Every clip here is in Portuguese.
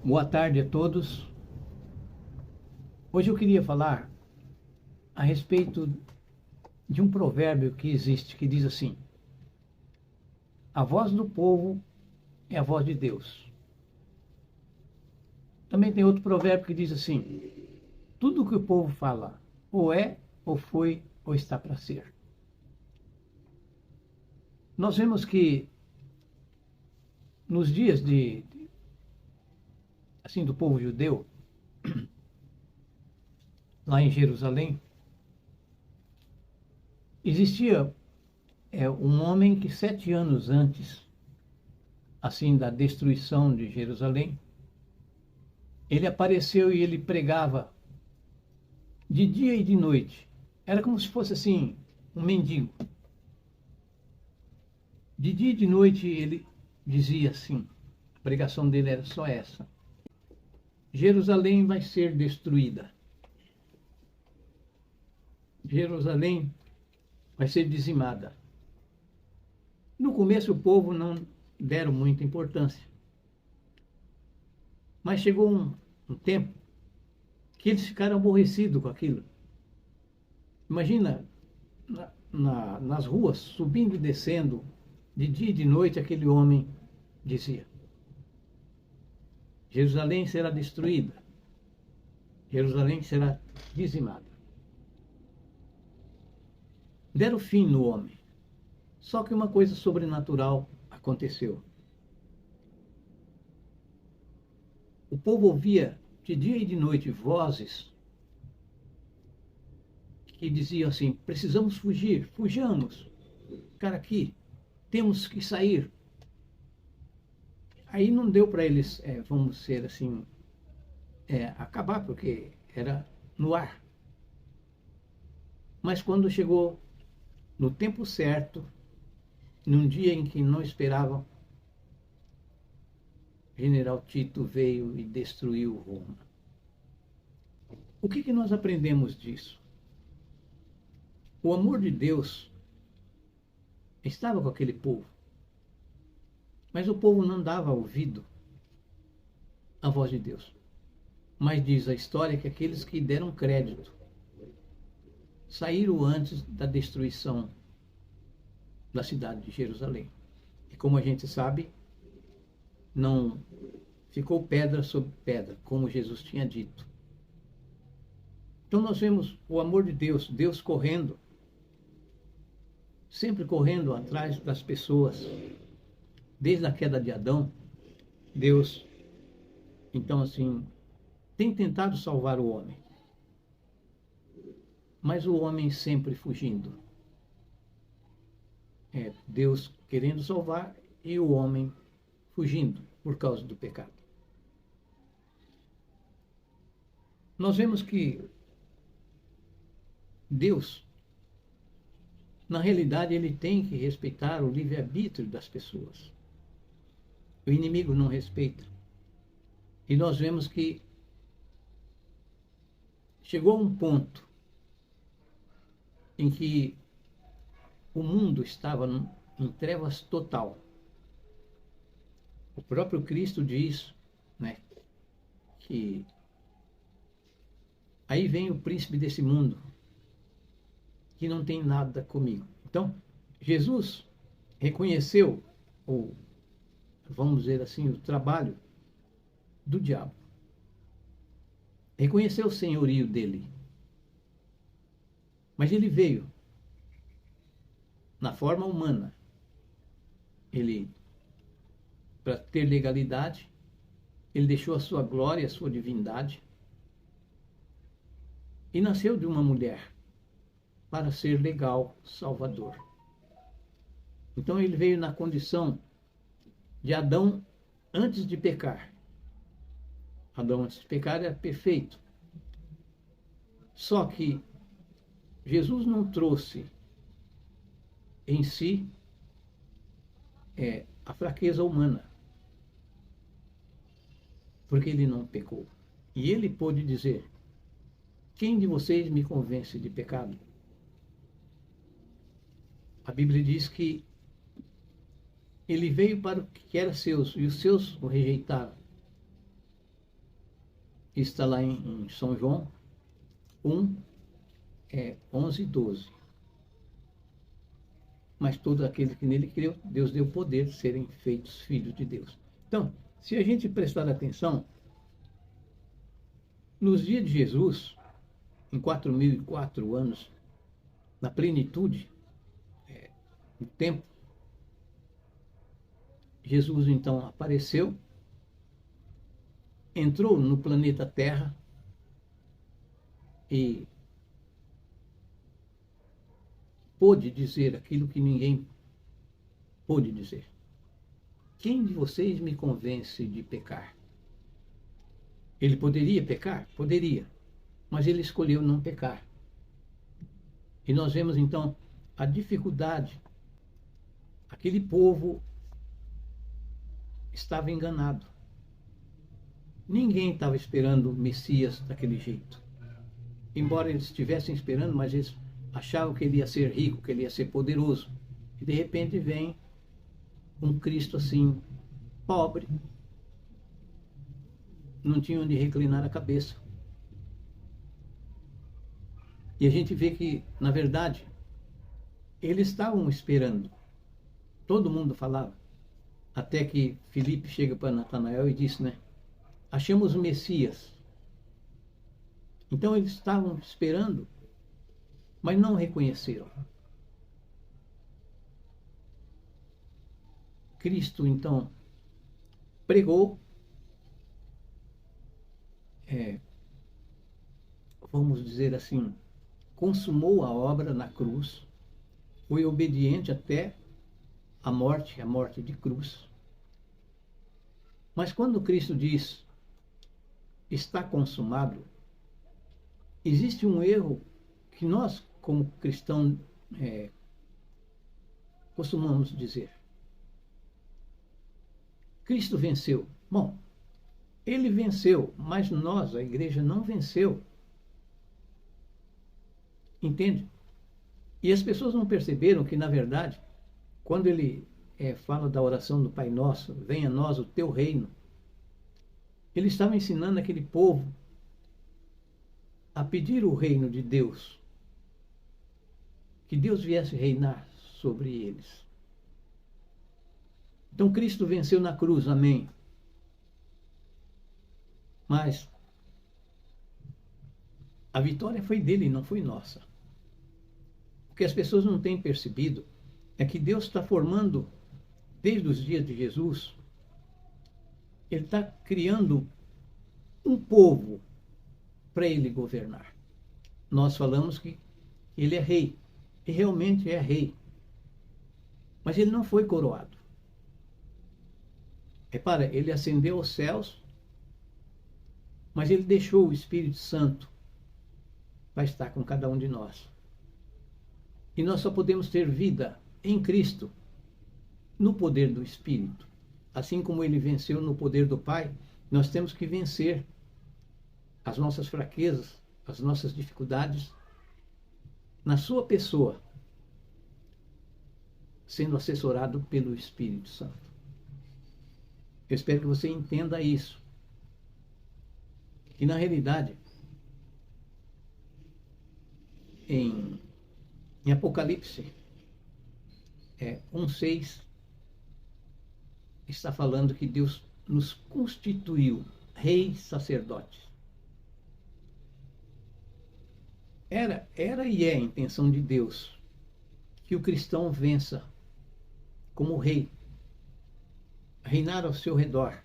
Boa tarde a todos. Hoje eu queria falar a respeito de um provérbio que existe, que diz assim: a voz do povo é a voz de Deus. Também tem outro provérbio que diz assim: tudo o que o povo fala, ou é, ou foi, ou está para ser. Nós vemos que nos dias assim, do povo judeu, lá em Jerusalém, existia um homem que 7 anos antes, assim, da destruição de Jerusalém, ele apareceu e ele pregava de dia e de noite. Era como se fosse assim, um mendigo. De dia e de noite ele dizia assim, a pregação dele era só essa: Jerusalém vai ser destruída. Jerusalém vai ser dizimada. No começo o povo não deram muita importância. Mas chegou um tempo que eles ficaram aborrecidos com aquilo. Imagina, nas ruas, subindo e descendo, de dia e de noite, aquele homem dizia: Jerusalém será destruída, Jerusalém será dizimada. Deram fim no homem. Só que uma coisa sobrenatural aconteceu. O povo ouvia de dia e de noite vozes que diziam assim: precisamos fugir, fujamos, cara, aqui, temos que sair. Aí não deu para eles, vamos ser assim, acabar, porque era no ar. Mas quando chegou no tempo certo, num dia em que não esperavam, General Tito veio e destruiu Roma. O que nós aprendemos disso? O amor de Deus estava com aquele povo, mas o povo não dava ouvido à voz de Deus. Mas diz a história que aqueles que deram crédito saíram antes da destruição da cidade de Jerusalém. E como a gente sabe, não ficou pedra sobre pedra, como Jesus tinha dito. Então nós vemos o amor de Deus, Deus correndo, sempre correndo atrás das pessoas. Desde a queda de Adão, Deus, então assim, tem tentado salvar o homem. Mas o homem sempre fugindo. Deus querendo salvar e o homem fugindo por causa do pecado. Nós vemos que Deus, na realidade, ele tem que respeitar o livre-arbítrio das pessoas. O inimigo não respeita. E nós vemos que chegou a um ponto em que o mundo estava em trevas total. O próprio Cristo diz, né, que aí vem o príncipe desse mundo, que não tem nada comigo. Então, Jesus reconheceu, ou vamos dizer assim, o trabalho do diabo. Reconheceu o senhorio dele. Mas ele veio na forma humana. Ele, para ter legalidade, ele deixou a sua glória, a sua divindade, e nasceu de uma mulher para ser legal Salvador. Então ele veio na condição de Adão antes de pecar. Adão antes de pecar era perfeito. Só que Jesus não trouxe em si a fraqueza humana, porque ele não pecou. E ele pôde dizer: quem de vocês me convence de pecado? A Bíblia diz que ele veio para o que era seus, e os seus o rejeitaram. Está lá em São João 1, 11 e 12. Mas todos aqueles que nele creu, Deus deu poder de serem feitos filhos de Deus. Então, se a gente prestar atenção, nos dias de Jesus, em 4004 anos, na plenitude do tempo, Jesus então apareceu, entrou no planeta Terra e pôde dizer aquilo que ninguém pôde dizer. Quem de vocês me convence de pecar? Ele poderia pecar? Poderia. Mas ele escolheu não pecar. E nós vemos então a dificuldade. Aquele povo estava enganado. Ninguém estava esperando o Messias daquele jeito. Embora eles estivessem esperando, mas eles achavam que ele ia ser rico, que ele ia ser poderoso. E de repente vem um Cristo assim, pobre. Não tinha onde reclinar a cabeça. E a gente vê que, na verdade, eles estavam esperando. Todo mundo falava. Até que Filipe chega para Natanael e disse, né? Achamos o Messias. Então eles estavam esperando, mas não reconheceram. Cristo, então, pregou, vamos dizer assim, consumou a obra na cruz, foi obediente até a morte de cruz. Mas quando Cristo diz, está consumado, existe um erro que nós, como cristãos, costumamos dizer. Cristo venceu. Bom, ele venceu, mas nós, a igreja, não venceu. Entende? E as pessoas não perceberam que, na verdade, quando ele fala da oração do Pai Nosso, venha a nós o teu reino, ele estava ensinando aquele povo a pedir o reino de Deus, que Deus viesse reinar sobre eles. Então Cristo venceu na cruz, amém. Mas a vitória foi dele, não foi nossa. O que as pessoas não têm percebido é que Deus está formando, desde os dias de Jesus, ele está criando um povo para ele governar. Nós falamos que ele é rei, e realmente é rei. Mas ele não foi coroado. Repara, ele ascendeu aos céus, mas ele deixou o Espírito Santo para estar com cada um de nós. E nós só podemos ter vida em Cristo, no poder do Espírito. Assim como ele venceu no poder do Pai, nós temos que vencer as nossas fraquezas, as nossas dificuldades, na sua pessoa, sendo assessorado pelo Espírito Santo. Eu espero que você entenda isso. E na realidade, em Apocalipse 1:6, está falando que Deus nos constituiu reis sacerdotes. Era e é a intenção de Deus que o cristão vença como rei, reinar ao seu redor,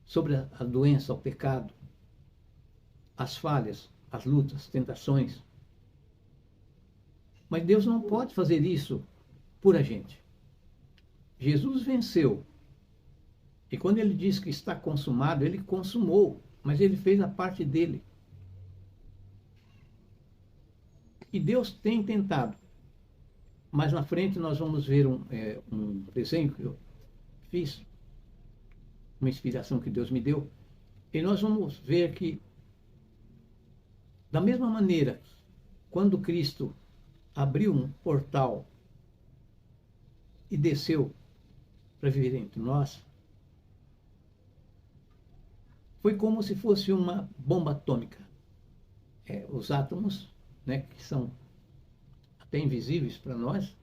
sobre a doença, o pecado, as falhas, as lutas, tentações. Mas Deus não pode fazer isso por a gente. Jesus venceu. E quando ele diz que está consumado, ele consumou, mas ele fez a parte dele. E Deus tem tentado. Mas na frente nós vamos ver um desenho que eu fiz, uma inspiração que Deus me deu, e nós vamos ver que, da mesma maneira, quando Cristo abriu um portal e desceu para viver entre nós, foi como se fosse uma bomba atômica. Os átomos, né, que são até invisíveis para nós,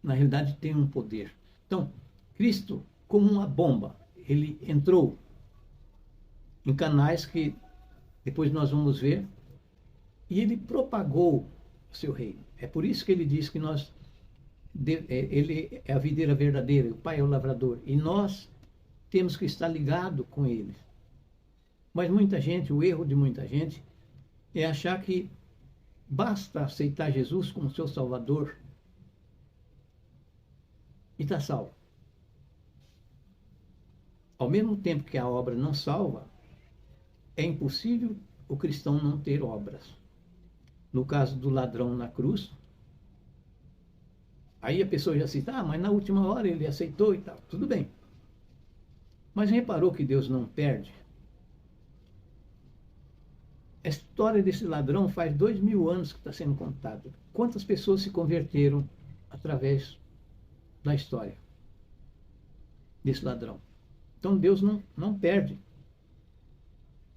na realidade têm um poder. Então, Cristo, como uma bomba, ele entrou em canais que depois nós vamos ver, e ele propagou o seu reino. É por isso que ele diz que ele é a videira verdadeira, o Pai é o lavrador, e nós temos que estar ligados com ele. Mas muita gente, o erro de muita gente, é achar que basta aceitar Jesus como seu Salvador e está salvo. Ao mesmo tempo que a obra não salva, é impossível o cristão não ter obras. No caso do ladrão na cruz, aí a pessoa já cita, mas na última hora ele aceitou e tal. Tudo bem. Mas reparou que Deus não perde? A história desse ladrão faz 2000 anos que está sendo contada. Quantas pessoas se converteram através da história desse ladrão? Então Deus não perde.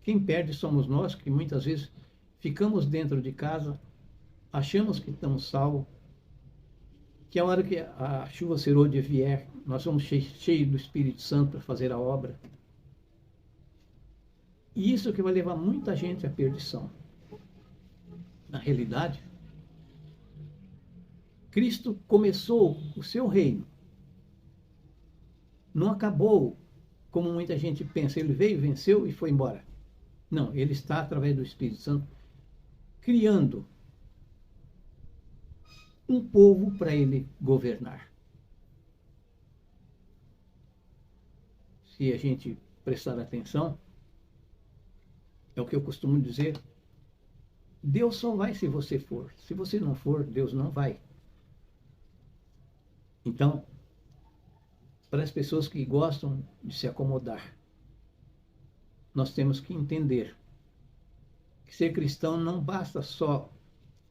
Quem perde somos nós, que muitas vezes ficamos dentro de casa, achamos que estamos salvos, que a hora que a chuva serôdia vier, nós somos cheios do Espírito Santo para fazer a obra. E isso que vai levar muita gente à perdição. Na realidade, Cristo começou o seu reino. Não acabou como muita gente pensa, ele veio, venceu e foi embora. Não, ele está, através do Espírito Santo, criando um povo para ele governar. Se a gente prestar atenção, é o que eu costumo dizer, Deus só vai se você for. Se você não for, Deus não vai. Então, para as pessoas que gostam de se acomodar, nós temos que entender que ser cristão não basta só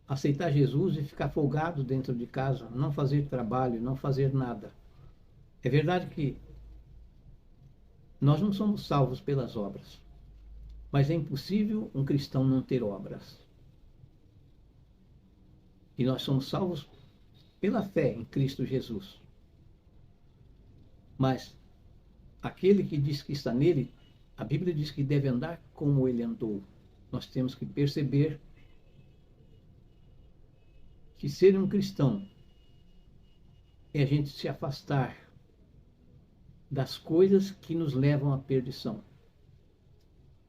aceitar Jesus e ficar folgado dentro de casa, não fazer trabalho, não fazer nada. É verdade que nós não somos salvos pelas obras, mas é impossível um cristão não ter obras. E nós somos salvos pela fé em Cristo Jesus. Mas aquele que diz que está nele, a Bíblia diz que deve andar como ele andou. Nós temos que perceber que ser um cristão é a gente se afastar das coisas que nos levam à perdição.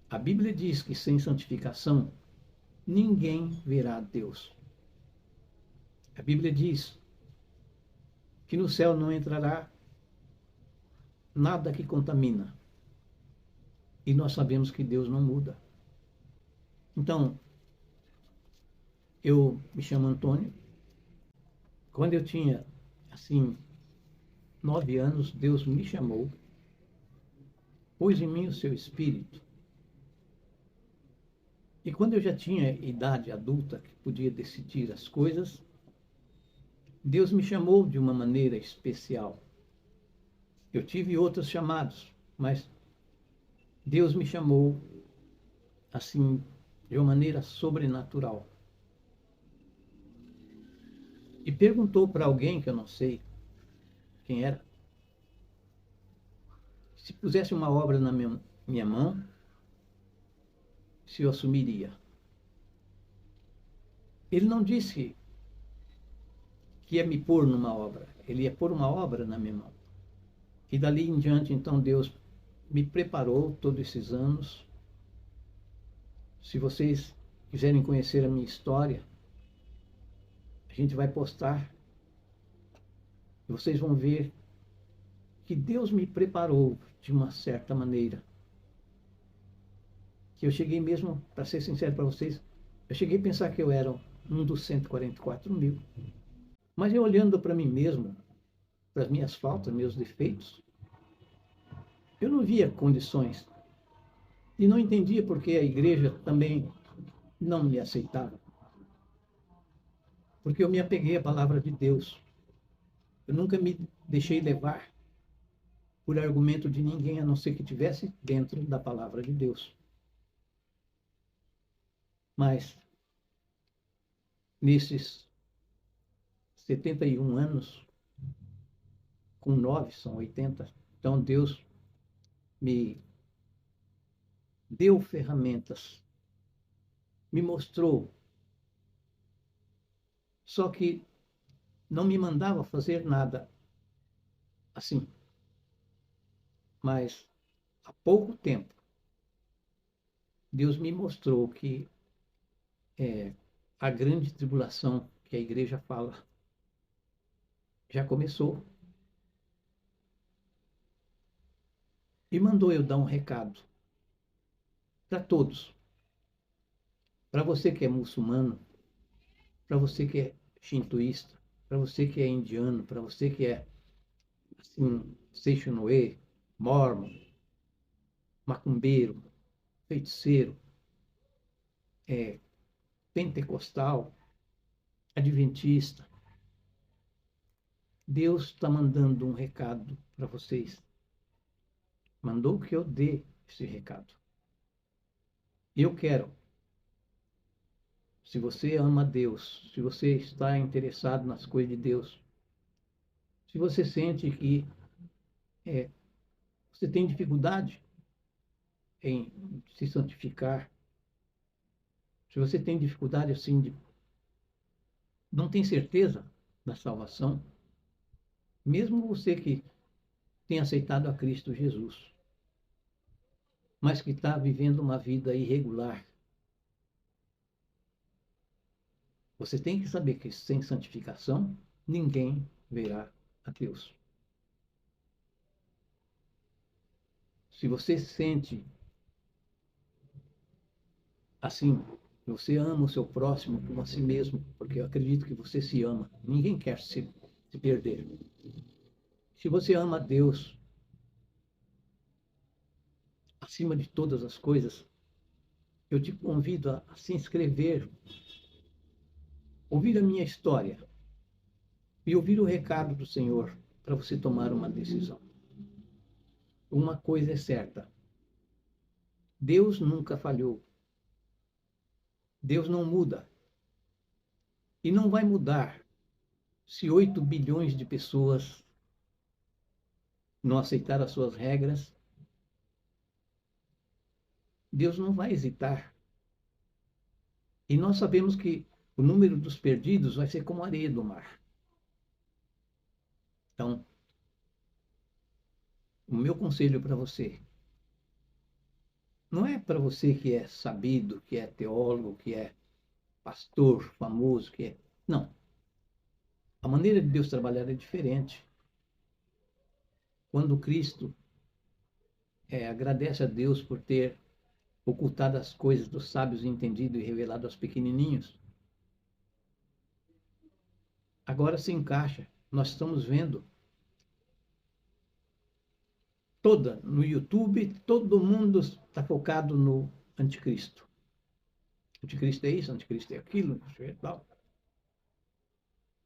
A Bíblia diz que sem santificação ninguém verá a Deus. A Bíblia diz que no céu não entrará nada que contamina. E nós sabemos que Deus não muda. Então, eu me chamo Antônio. Quando eu tinha, 9 anos, Deus me chamou, pôs em mim o seu Espírito. E quando eu já tinha idade adulta, que podia decidir as coisas, Deus me chamou de uma maneira especial. Eu tive outros chamados, mas Deus me chamou de uma maneira sobrenatural. E perguntou para alguém que eu não sei quem era, se pusesse uma obra na minha mão, se eu assumiria. Ele não disse que ia me pôr numa obra, ele ia pôr uma obra na minha mão. E dali em diante, então, Deus me preparou todos esses anos. Se vocês quiserem conhecer a minha história, a gente vai postar. E vocês vão ver que Deus me preparou de uma certa maneira. Que eu cheguei mesmo, para ser sincero para vocês, eu cheguei a pensar que eu era um dos 144 mil. Mas eu olhando para mim mesmo, para as minhas faltas, meus defeitos, eu não via condições. E não entendia porque a igreja também não me aceitava. Porque eu me apeguei à palavra de Deus. Eu nunca me deixei levar por argumento de ninguém, a não ser que tivesse dentro da palavra de Deus. Mas, nesses 71 anos, com 9 são 80, então Deus me deu ferramentas, me mostrou, só que não me mandava fazer nada assim. Mas, há pouco tempo, Deus me mostrou que a grande tribulação que a igreja fala já começou. E mandou eu dar um recado para todos. Para você que é muçulmano, para você que é shintoísta, para você que é indiano, para você que é assim, Seishonoe, mormon, macumbeiro, feiticeiro, pentecostal, adventista. Deus está mandando um recado para vocês. Mandou que eu dê esse recado. Eu quero. Se você ama Deus, se você está interessado nas coisas de Deus, se você sente que você tem dificuldade em se santificar, se você tem dificuldade assim de não tem certeza da salvação, mesmo você que tem aceitado a Cristo Jesus, mas que está vivendo uma vida irregular, você tem que saber que sem santificação ninguém verá a Deus. Se você sente assim, você ama o seu próximo como a si mesmo, porque eu acredito que você se ama. Ninguém quer se perder. Se você ama a Deus acima de todas as coisas, eu te convido a se inscrever, ouvir a minha história e ouvir o recado do Senhor para você tomar uma decisão. Uma coisa é certa: Deus nunca falhou. Deus não muda. E não vai mudar se 8 bilhões de pessoas não aceitar as suas regras. Deus não vai hesitar. E nós sabemos que o número dos perdidos vai ser como a areia do mar. Então, o meu conselho para você não é para você que é sabido, que é teólogo, que é pastor famoso, que é... Não. A maneira de Deus trabalhar é diferente. Quando Cristo agradece a Deus por ter ocultado as coisas dos sábios e entendido e revelado aos pequenininhos, agora se encaixa. Nós estamos vendo no YouTube, todo mundo está focado no anticristo. Anticristo é isso, anticristo é aquilo, é tal.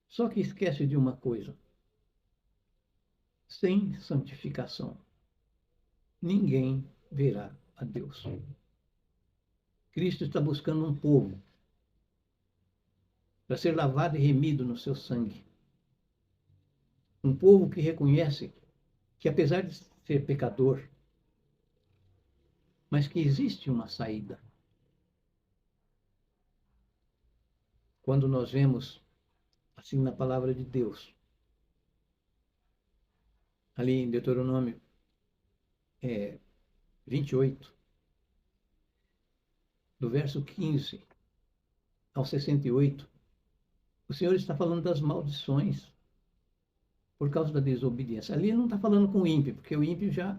Só que esquece de uma coisa: sem santificação, ninguém verá a Deus. Cristo está buscando um povo para ser lavado e remido no seu sangue. Um povo que reconhece que, apesar de ser pecador, mas que existe uma saída. Quando nós vemos, assim, na palavra de Deus, ali em Deuteronômio 28, do verso 15 ao 68, o Senhor está falando das maldições por causa da desobediência. Ali ele não está falando com o ímpio, porque o ímpio já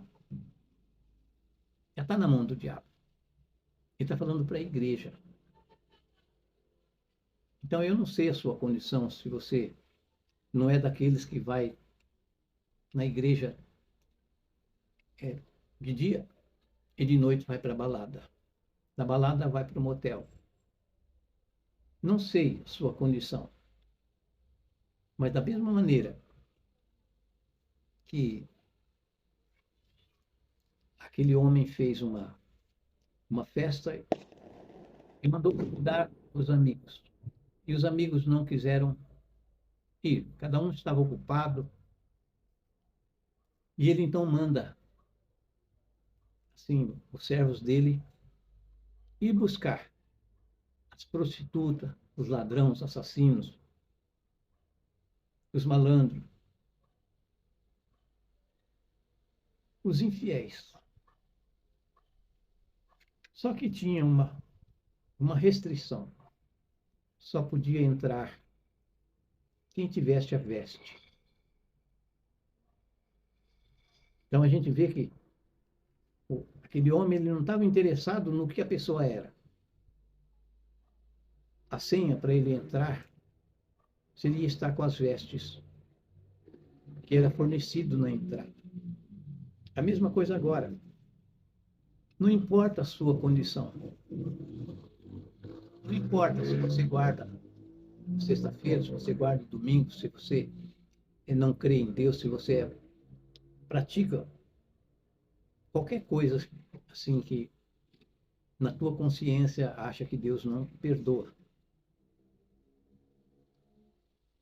está na mão do diabo. Ele está falando para a igreja. Então eu não sei a sua condição, se você não é daqueles que vai na igreja de dia e de noite vai para a balada. Da balada vai para o motel. Não sei a sua condição. Mas da mesma maneira que aquele homem fez uma festa e mandou convidar os amigos. E os amigos não quiseram ir, cada um estava ocupado. E ele então manda, assim, os servos dele ir buscar as prostitutas, os ladrões, os assassinos, os malandros, os infiéis. Só que tinha uma restrição. Só podia entrar quem tivesse a veste. Então a gente vê que aquele homem ele não estava interessado no que a pessoa era. A senha para ele entrar seria estar com as vestes que era fornecido na entrada. A mesma coisa agora. Não importa a sua condição. Não importa se você guarda sexta-feira, se você guarda domingo, se você não crê em Deus, se você pratica qualquer coisa assim que na tua consciência acha que Deus não perdoa.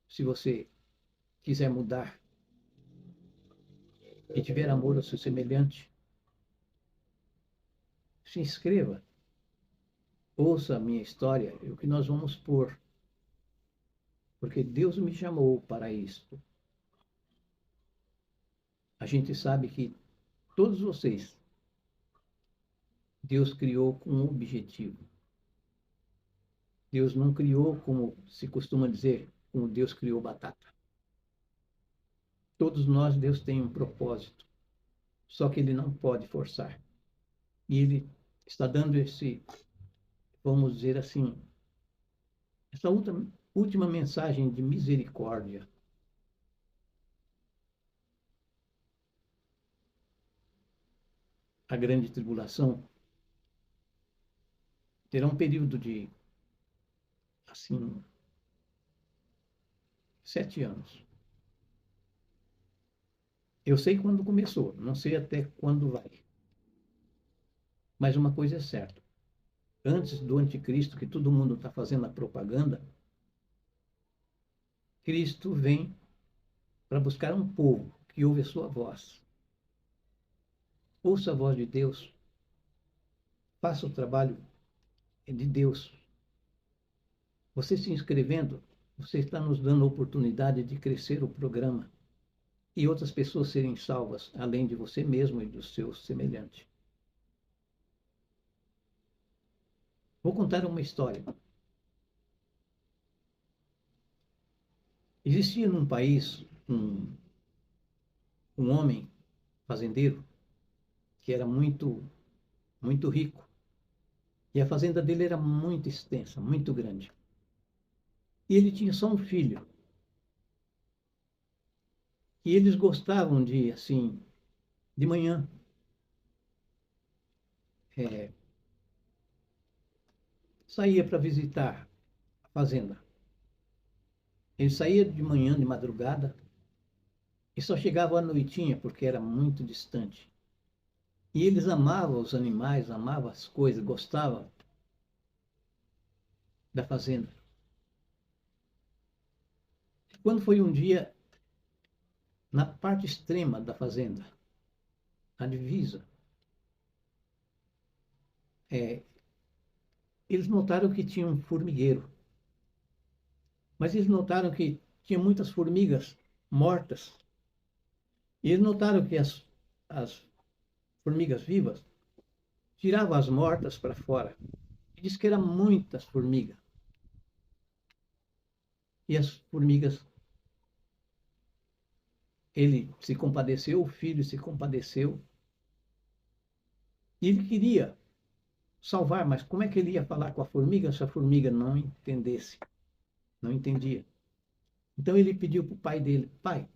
Se você quiser mudar e tiver amor ao seu semelhante, se inscreva, ouça a minha história e o que nós vamos pôr. Porque Deus me chamou para isto. A gente sabe que todos vocês, Deus criou com um objetivo. Deus não criou, como se costuma dizer, como Deus criou batata. Todos nós, Deus tem um propósito. Só que Ele não pode forçar. E Ele está dando esse, vamos dizer assim, essa última mensagem de misericórdia. A grande tribulação terá um período de, assim, 7 anos. Eu sei quando começou, não sei até quando vai. Mas uma coisa é certa. Antes do anticristo, que todo mundo está fazendo a propaganda, Cristo vem para buscar um povo que ouve a sua voz. Ouça a voz de Deus. Faça o trabalho de Deus. Você se inscrevendo, você está nos dando a oportunidade de crescer o programa e outras pessoas serem salvas, além de você mesmo e do seu semelhante. Vou contar uma história. Existia num país um homem fazendeiro que era muito rico. E a fazenda dele era muito extensa, muito grande. E ele tinha só um filho. E eles gostavam de, assim, de manhã, saía para visitar a fazenda. Ele saía de manhã, de madrugada, e só chegava à noitinha, porque era muito distante. E eles amavam os animais, amavam as coisas, gostavam da fazenda. Quando foi um dia, na parte extrema da fazenda, a divisa, eles notaram que tinha um formigueiro. Mas eles notaram que tinha muitas formigas mortas. E eles notaram que as formigas vivas tiravam as mortas para fora. E diz que eram muitas formigas. E as formigas, ele se compadeceu, o filho se compadeceu. E ele queria salvar, mas como é que ele ia falar com a formiga se a formiga não entendesse? Não entendia. Então ele pediu para o pai dele: pai,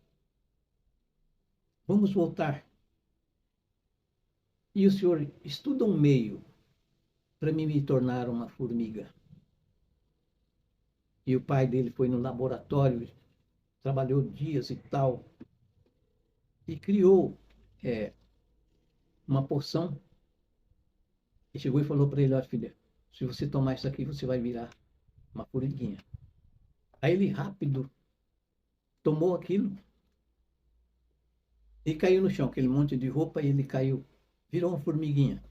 vamos voltar. E o senhor estuda um meio para me tornar uma formiga. E o pai dele foi no laboratório, trabalhou dias e tal, e criou uma porção e chegou e falou para ele: olha, filha, se você tomar isso aqui, você vai virar uma formiguinha. Aí ele rápido tomou aquilo e caiu no chão, aquele monte de roupa, e ele caiu, virou uma formiguinha.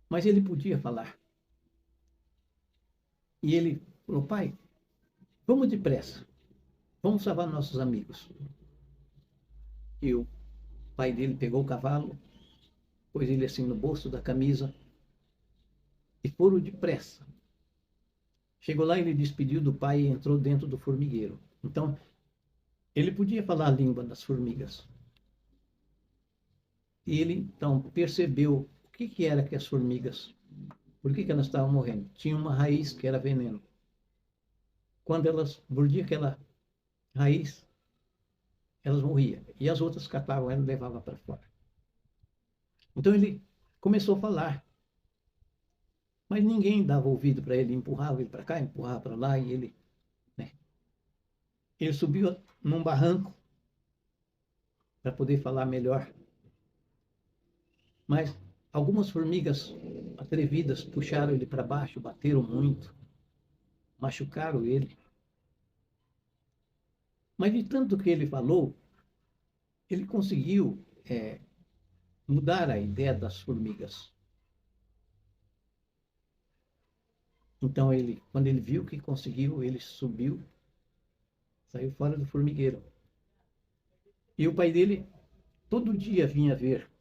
Mas ele podia falar. E ele falou: pai, vamos depressa, vamos salvar nossos amigos. E o pai dele pegou o cavalo, pôs ele assim no bolso da camisa e foram depressa. Chegou lá, ele despediu do pai e entrou dentro do formigueiro. Então, ele podia falar a língua das formigas. E ele, então, percebeu o que era que as formigas, por que elas estavam morrendo. Tinha uma raiz que era veneno. Quando elas mordiam aquela raiz, elas morriam. E as outras catavam ela e levavam para fora. Então, ele começou a falar. Mas ninguém dava ouvido para ele, empurrava ele para cá, empurrava para lá, e ele, né? Ele subiu num barranco para poder falar melhor. Mas algumas formigas atrevidas puxaram ele para baixo, bateram muito, machucaram ele. Mas de tanto que ele falou, ele conseguiu mudar a ideia das formigas. Então, ele, quando ele viu que conseguiu, ele subiu, saiu fora do formigueiro. E o pai dele todo dia vinha ver,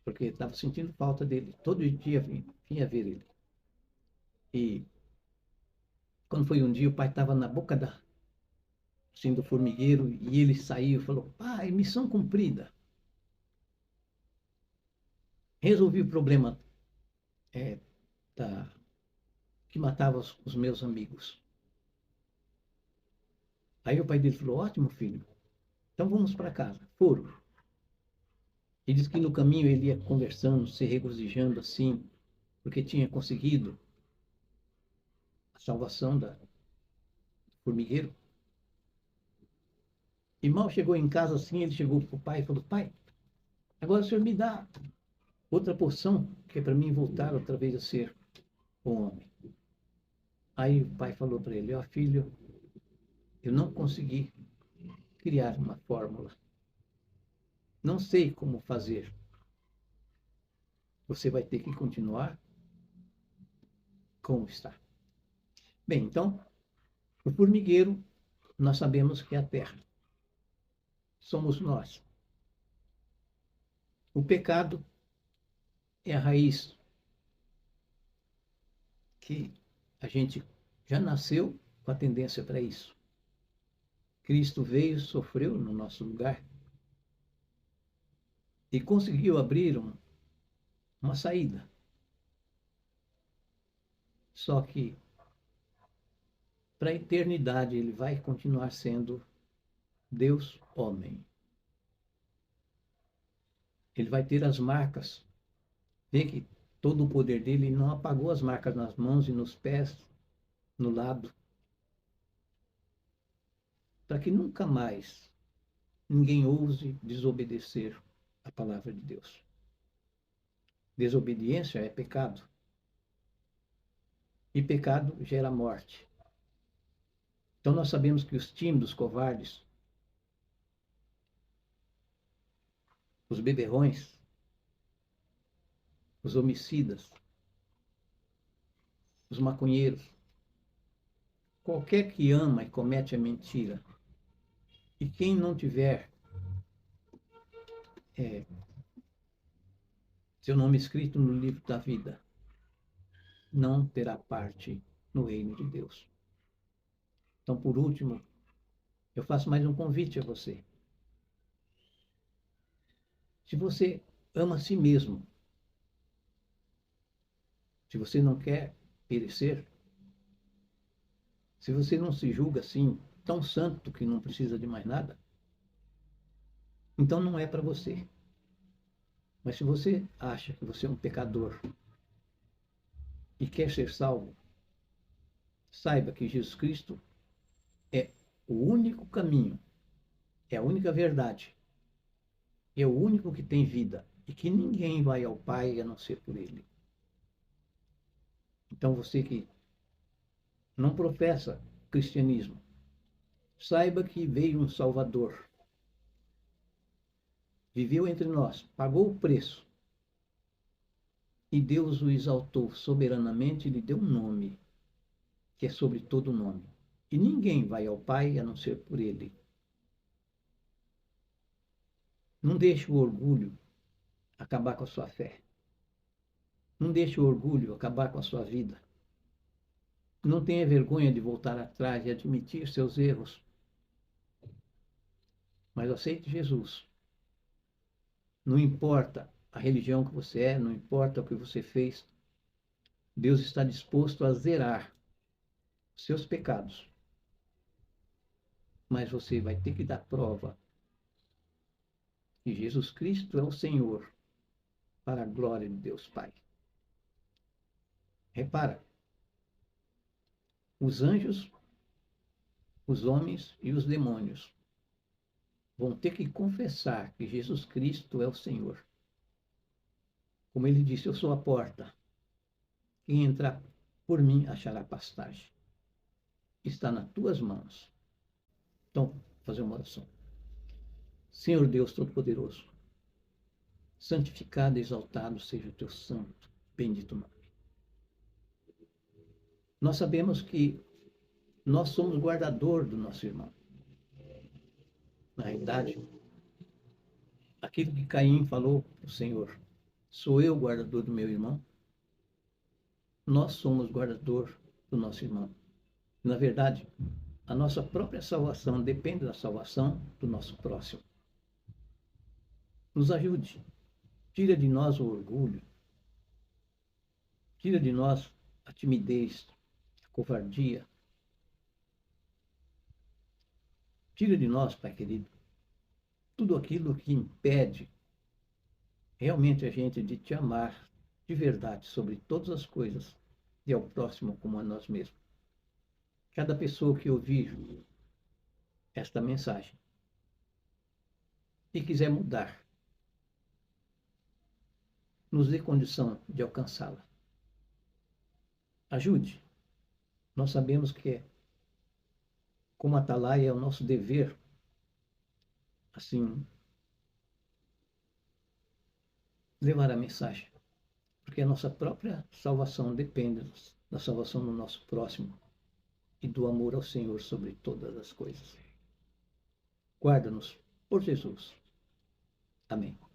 porque estava sentindo falta dele. Todo dia vinha ver ele. E quando foi um dia, o pai estava na boca assim, do formigueiro, e ele saiu e falou: pai, missão cumprida. Resolvi o problema que matava os meus amigos. Aí o pai dele falou: ótimo, filho, então vamos para casa. Foram. E diz que no caminho ele ia conversando, se regozijando assim, porque tinha conseguido a salvação do formigueiro. E mal chegou em casa assim, ele chegou para o pai e falou: pai, agora o senhor me dá outra porção, que é para mim voltar outra vez a ser um homem. Aí o pai falou para ele: ó filho, eu não consegui criar uma fórmula. Não sei como fazer. Você vai ter que continuar como está. Bem, então, o formigueiro, nós sabemos que é a terra. Somos nós. O pecado é a raiz que a gente já nasceu com a tendência para isso. Cristo veio, sofreu no nosso lugar e conseguiu abrir uma saída. Só que para a eternidade ele vai continuar sendo Deus homem. Ele vai ter as marcas. Vê que todo o poder dele não apagou as marcas nas mãos e nos pés, no lado, para que nunca mais ninguém ouse desobedecer a palavra de Deus. Desobediência é pecado. E pecado gera morte. Então nós sabemos que os tímidos, covardes, os beberrões, os homicidas, os maconheiros, qualquer que ama e comete a mentira, e quem não tiver seu nome escrito no livro da vida, não terá parte no reino de Deus. Então, por último, eu faço mais um convite a você. Se você ama a si mesmo, se você não quer perecer, se você não se julga assim, tão santo que não precisa de mais nada, então não é para você. Mas se você acha que você é um pecador e quer ser salvo, saiba que Jesus Cristo é o único caminho, é a única verdade é o único que tem vida e que ninguém vai ao Pai a não ser por Ele. Então você que não professa cristianismo, saiba que veio um Salvador, viveu entre nós, pagou o preço, e Deus o exaltou soberanamente e lhe deu um nome, que é sobre todo nome. E ninguém vai ao Pai a não ser por Ele. Não deixe o orgulho acabar com a sua fé. Não deixe o orgulho acabar com a sua vida. Não tenha vergonha de voltar atrás e admitir seus erros. Mas aceite Jesus. Não importa a religião que você é, não importa o que você fez, Deus está disposto a zerar seus pecados. Mas você vai ter que dar prova que Jesus Cristo é o Senhor, para a glória de Deus Pai. Repara, os anjos, os homens e os demônios vão ter que confessar que Jesus Cristo é o Senhor. Como ele disse, eu sou a porta. Quem entrar por mim achará pastagem. Está nas tuas mãos. Então, vou fazer uma oração. Senhor Deus Todo-Poderoso, santificado e exaltado seja o teu santo, bendito nome. Nós sabemos que nós somos guardador do nosso irmão. Na realidade, aquilo que Caim falou para o Senhor, sou eu guardador do meu irmão? Nós somos guardador do nosso irmão. Na verdade, a nossa própria salvação depende da salvação do nosso próximo. Nos ajude. Tira de nós o orgulho. Tira de nós a timidez, a covardia. Tira de nós, Pai querido, tudo aquilo que impede realmente a gente de te amar de verdade sobre todas as coisas e ao próximo como a nós mesmos. Cada pessoa que ouvir esta mensagem e quiser mudar, nos dê condição de alcançá-la. Ajude. Nós sabemos que, como atalaia, é o nosso dever, assim, levar a mensagem. Porque a nossa própria salvação depende da salvação do nosso próximo e do amor ao Senhor sobre todas as coisas. Guarda-nos por Jesus. Amém.